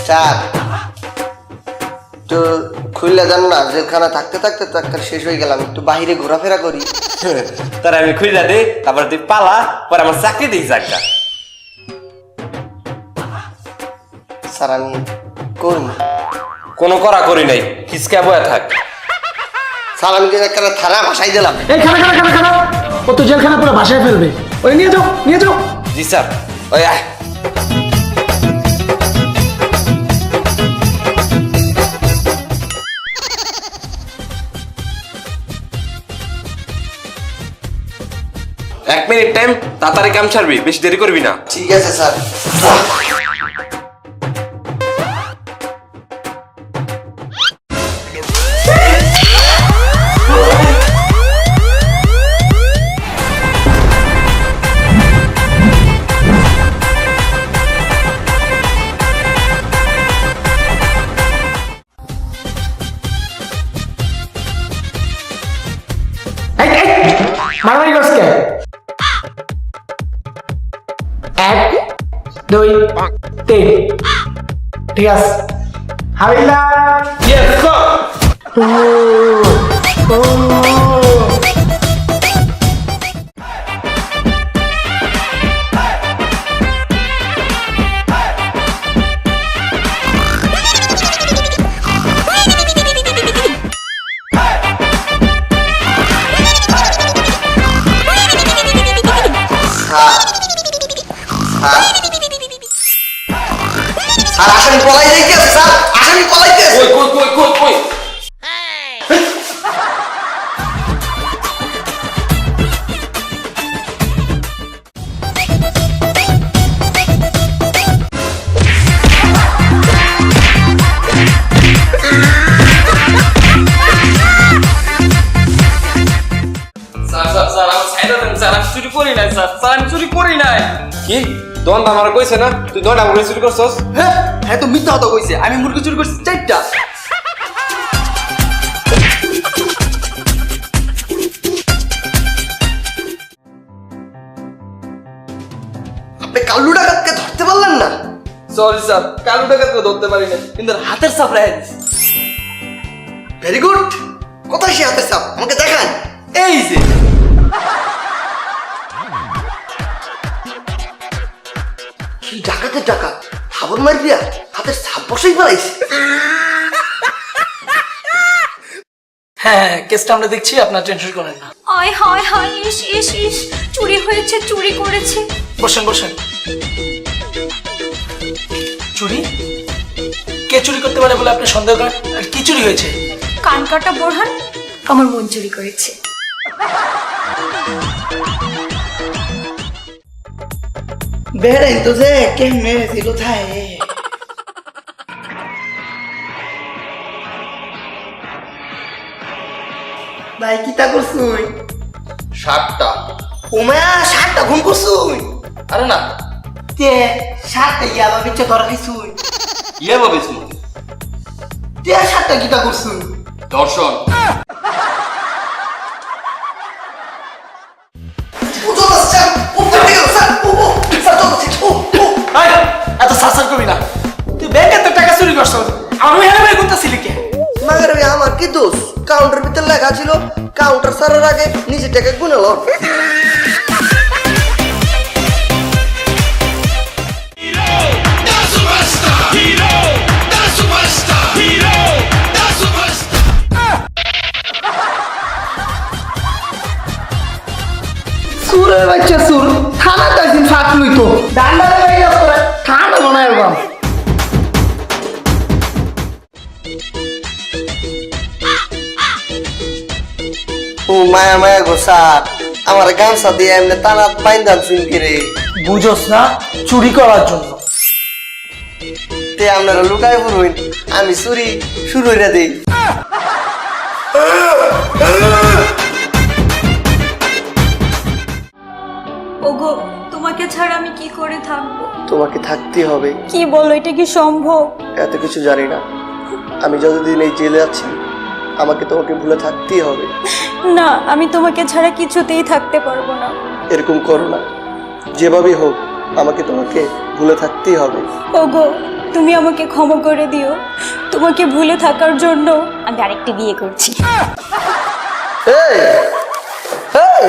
Sir তো খুললে যান না, জেলখানা থাকতে থাকতে থাকতে শেষ হয়ে গেলাম, একটু বাহিরে ঘোরাফেরা করি। তার আমি খুঁজা দে, তারপর তুই পালা, পরে আমার চাকরি দিই জায়গা। স্যার আমি করুন, কোনো করা করি নাই, হিসকা বয়া থাক। স্যার আমি কিন্তু একটা থানা ভাসাই দিলাম। এই খানা খানা খানা খানা, ও তো জেলখানা পুরো ভাষায় ফেলবে। ওই নিয়ে যাও, নিয়ে যাও। জি স্যার, ওই আয়। এক মিনিট টাইম, তাড়াতাড়ি কাম ছাড়বি, বেশি দেরি করবি না। ঠিক আছে স্যার। মারামারি করছে। 1 2 3, ঠিক আছে। হাবিলদার ইয়েস স্যার। স্যার আসামি পলাই যাইতেছে, স্যার আসামি পলাইতেছে। কই কই কই কই কই? চুরি করি নাই স্যার, স্যার আমি চুরি করি নাই। কি দন আমার কইছে না তুই দন আমার চুরি করছস? হ্যাঁ হ্যাঁ তো মিথ্যা কথা কইছে, আমি মুরগি চুরি করছি 4টা। আপনি কালু ডাকাতকে ধরতে পারলেন না? সরি স্যার, কালু ডাকাতকে ধরতে পারি না, কিন্তু হাতের ছাপ রেখে দিছি। Very good. কোথায় সে হাতের ছাপ, আমাকে দেখান। এই যে কি ডাকাতের ডাকাত, হাবর মারি দিয়া হাতের ছাপ বসেই ফেলাইছে। হ্যাঁ, কেসটা আমরা দেখছি, আপনার টেনশন করেন না। আয় হায় হায়, ইস ইস ইস, চুরি হয়েছে, চুরি করেছে। বসেন বসেন। চুরি? কে চুরি করতে পারে বলে আপনি সন্দেহ করেন? আর কি চুরি হয়েছে? কান কাটা বোরহান আমার মন চুরি করেছে। বেড়াই তো যে কেমনে ছিল কোথায়? ভাই কি তা করছুই? 7টা। ওমা 7টা ঘুম করছুই? আরে না, তে 7টা ইয়াবা বিচ্ছে ধরা খাইছুই? ইয়ে ভাবিস না তে 7টা কিটা করছুই? দর্শন। এত সাসার করবি না। তুই ব্যাংকে তো টাকা চুরি করছ, আমি হেরে করতেছিলি কে? মাগরে ভাই আমার কি দোষ? কাউন্টার ভিতর লেখা ছিল কাউন্টার সারার আগে নিজের টাকা গুনে লো। সুরের বাচ্চা সুর, থানা তাইছিন ফাটলুই তো ডান্ডা দেয় করে ঠান্ডা বানায় বাম। ও মায়া মায়া গো স্যার, আমার গামছা দিয়ে এমনি টানাত বাইন্দাম শুনকি রে। বুঝোস না, চুরি করার জন্য। তে আপনারা লুকায় পড়ুন, আমি চুরি শুরু হইরা দেই। ওগো, তোমাকে ছাড়া আমি কি করে থাকবো? তোমাকে থাকতে হবে। কি বলো, এটা কি সম্ভব? এত কিছু জানি না, আমি যতদিন এই জেলে আছি আমাকে তোমাকে ভুলে থাকতেই হবে। না, আমি তোমাকে ছাড়া কিছুতেই থাকতে পারবো না। এরকম করো না, যেভাবেই হোক আমাকে তোমাকে ভুলে থাকতেই হবে। ওগো তুমি আমাকে ক্ষমা করে দিও, তোমাকে ভুলে থাকার জন্য আমি আরেকটি বিয়ে করছি। এই, এই,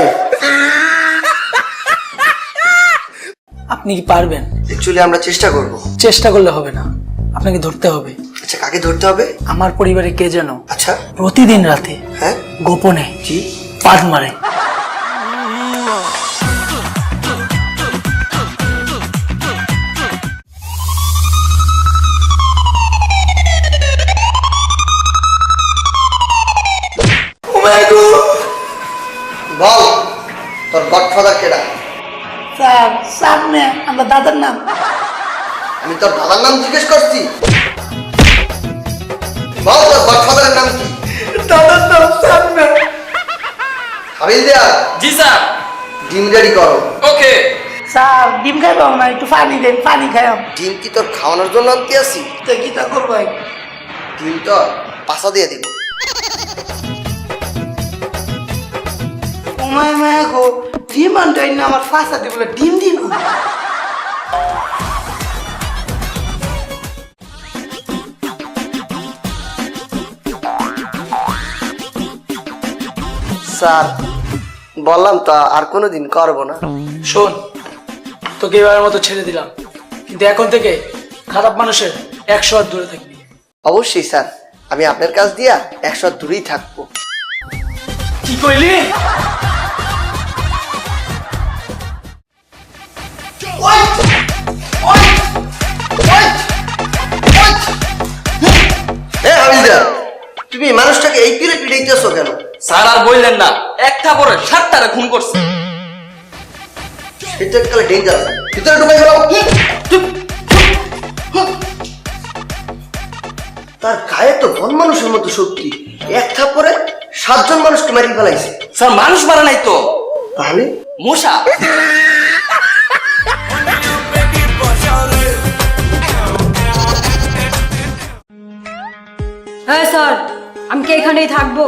আপনি কি পারবেন? অ্যাকচুয়ালি আমরা চেষ্টা করব। চেষ্টা করলে হবে না, আপনাকে ধরতে হবে। আচ্ছা, কাকে ধরতে হবে? আমার পরিবারে কে যেন আচ্ছা, প্রতিদিন রাতে হ্যাঁ, গোপনে কি? পাদ মারে। বল তোর গডফাদার কেডা? স্যার স্যার না, আমার দাদার নাম। আমি তোর দাদার নাম জিজ্ঞেস করছি। বল তোর গডফাদারের নাম কি? দাদার নাম স্যার না। হাবিল দেয়া, জি স্যার। ডিম রেডি করো। ওকে স্যার ডিম খাইব না, একটু পানি দেন, পানি খাইম। ডিম কি তোর খাওয়ানোর জন্য আনতে আসি? তো কি তা করবো? ডিম তো পাশা দিয়ে দিব। ওমায় মায়া গো, ডিম আনটাই না আমার ফাঁসা দিয়ে বলে ডিম দিন। স্যার বললাম তো আর কোনোদিন করবো না। শোন, তোকে এবারের মতো ছেড়ে দিলাম, কিন্তু এখন থেকে খারাপ মানুষের 100 হাত দূরে থাকবি। অবশ্যই স্যার, আমি আপনার কাছ দিয়া 100 হাত দূরেই থাকবো। কি কইলি? হাবিলদার, তুমি এই মানুষটাকে এই পিড়ে পিড়াইতেছো কেন? স্যার আর বললেন না, একটা পরে 7টারে খুন করছে। এটা কালে ডেঞ্জারাস, ভিতরে ঢুকাই গেল। তার গায়ে তো বন মানুষের মতো শক্তি, এক থাপ্পড়ে 7 জন মানুষকে মারি ফেলাইছে। স্যার মানুষ মারা নাই তো, তাহলে মশা। হ্যাঁ স্যার, আমি কি এখানেই থাকবো?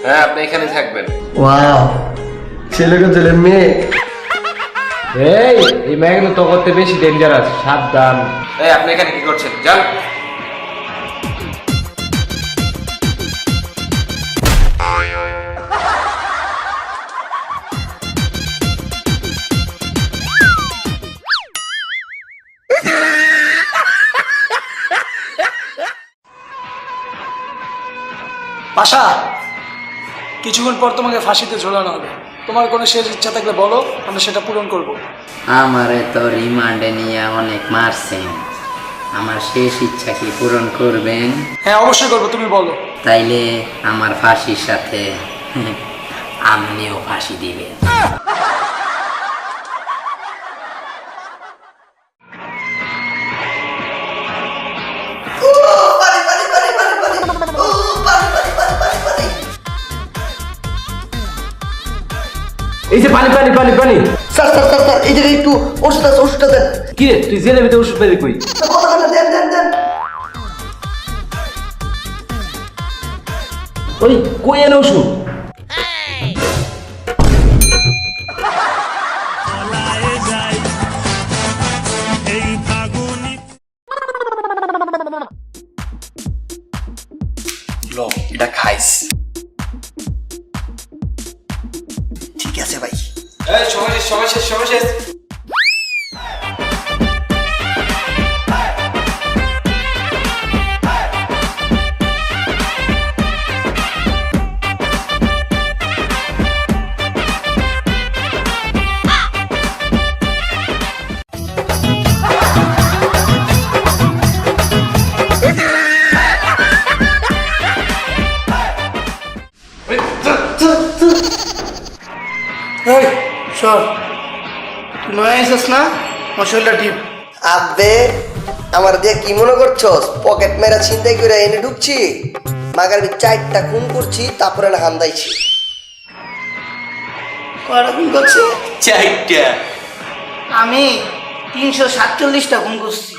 হ্যাঁ আপনি এখানে থাকবেন। ওয়াও, ছেলেকে ছেলে মেয়ে। এই ম্যাগনো তো করতে বেশি ডেঞ্জারাস, সাবধান। এই আপনি এখানে কি করছেন? যান। পাশা, কিছুক্ষণ পর তোমাকে ফাঁসিতে ঝোলানো হবে। তোমার কোনো শেষ ইচ্ছা থাকলে বলো, আমরা সেটা পূরণ করব। আমারে তো রিমান্ডে নিয়ে অনেক মারছেন, আমার শেষ ইচ্ছা কি পূরণ করবেন? হ্যাঁ অবশ্যই করবো, তুমি বলো। তাইলে আমার ফাঁসির সাথে আপনিও ফাঁসি দিবেন। এই যে পানি পানি পানি পানি। স্যার স্যার স্যার স্যার, এই জায়গায় একটু ওষুধ আছে, ওষুধটা দেন। কি রে, তুই জেলের ভিতরে ওষুধ পাবি কই? কতখানা দেন দেন দেন। ওই কই এনে ওষুধ? লো, এটা খাইস। ঠিক আছে ভাই। এই সময় শেষ, সময় শেষ, সময় শেষ। এই সর, তুই নয় আইসস না, মশলটা টিপ। আব্বে, আমার দিয়ে কি মনে করছস? পকেট মেরা ছিনতাই করে এনে ঢুকছি, মাগার 4টা খুন করছি, তারপরে না হান্দাইছি। কয়টা খুন করছে? 4টা। আমি 347টা খুন করছি।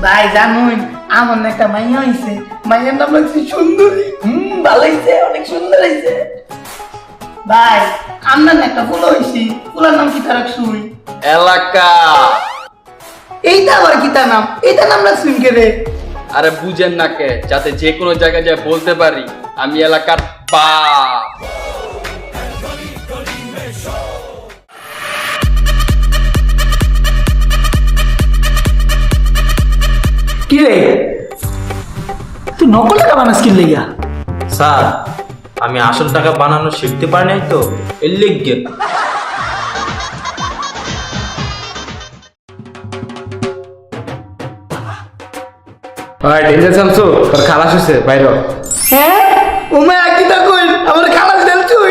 ভাই জানুন, আমার না একটা মাইয়া হয়েছে, মাইয়ার নাম রাখছি সুন্দরী। ভালো হয়েছে, অনেক সুন্দর হয়েছে। ভাই আপনার না একটা ফুল হয়েছি, ফুলের নাম কি তার শুই? এলাকা। এইটা আবার কি তার নাম? এইটা নাম রাখছুন কে রে? আরে বুঝেন না কে, যাতে যে কোনো জায়গায় যায় বলতে পারি আমি এলাকার বাপ। কি রে তুই নকল টাকা বানাস কি লেগা? স্যার আমি আসল টাকা বানানো শিখতে পারি নাই তো এর লিগে। ভাই ডেঞ্জার শামসু, তোর খালাস হইছে বাইরে। হ্যাঁ ও মা কি তা কই আমার খালাস দেন তুই